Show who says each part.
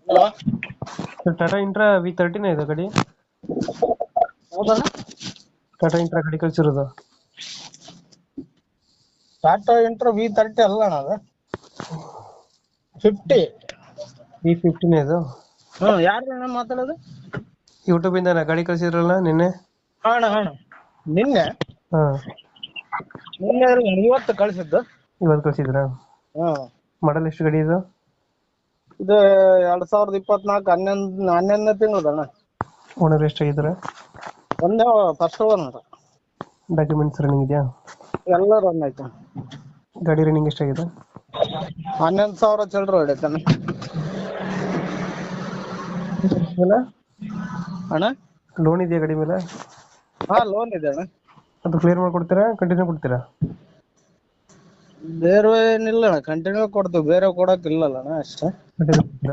Speaker 1: Hello.
Speaker 2: Tata intra V13 ಇದೆ ಗಾಡಿ.
Speaker 1: ಹೌದಣ್ಣ.
Speaker 2: ಟಾಟಾ ಇಂಟ್ರಾ ಗಾಡಿ ಕಳ್ಸಿರೋದು.
Speaker 1: ಟಾಟಾ ಇಂಟ್ರಾ V30 ಅಲ್ಲ ಅಣ್ಣ ಅದು 50.
Speaker 2: V15 ಇದು.
Speaker 1: ಯಾರು ಅಣ್ಣ ಮಾತಾಡೋದು?
Speaker 2: ಯೂಟ್ಯೂಬ್ ಇಂದ ಗಾಡಿ ಕಳ್ಸಿದ್ರಲ್ಲ ನಿನ್ನೆ.
Speaker 1: ಅಣ್ಣ ನಿನ್ನೆ
Speaker 2: ಹಾ,
Speaker 1: ಇವತ್ತು ಕಳಿಸಿದ್ದು.
Speaker 2: ಇವತ್ತು ಕಳ್ಸಿದ್ರಾ? ಮಾಡಲ್ ಎಷ್ಟು ಗಾಡಿ ಇದು?
Speaker 1: ಇದು 2024 ಹನ್ನೊಂದನೇ ತಿಂಗಳದಣ್ಣ.
Speaker 2: ಓನರ್ ಎಷ್ಟಾಗಿದ್ದಾರೆ?
Speaker 1: ಒಂದೇ ಫಸ್ಟ್ ಓನರ್.
Speaker 2: ಡಾಕ್ಯುಮೆಂಟ್ಸ್ ರನ್ನಿಂಗ್ ಇದೆಯಾ?
Speaker 1: ಎಲ್ಲ ರನ್ ಆಯ್ತು.
Speaker 2: ಗಾಡಿ ರನ್ನಿಂಗ್ ಎಷ್ಟಾಗಿದೆ?
Speaker 1: 11,000 ಚಿಲ್ಲರೆ ಹೊಡೈತಣ್ಣ. ಅಣ್ಣ
Speaker 2: ಲೋನ್ ಇದೆಯಾ ಗಾಡಿ ಮೇಲೆ?
Speaker 1: ಲೋನ್ ಇದೆ ಅಣ್ಣ.
Speaker 2: ಅದು ಕ್ಲಿಯರ್ ಮಾಡ್ಕೊಡ್ತೀರಾ, ಕಂಟಿನ್ಯೂ ಕೊಡ್ತೀರಾ?
Speaker 1: ಬೇರೆ ಏನಿಲ್ಲ ಅಣ್ಣ, ಕಂಟಿನ್ಯೂ ಕೊಡ್ತೀವಿ, ಬೇರೆ ಕೊಡಕ್ ಇಲ್ಲಲ್ಲ ಅಣ್ಣ ಅಷ್ಟೇ.
Speaker 2: ಕಂಟಿನ್ಯೂ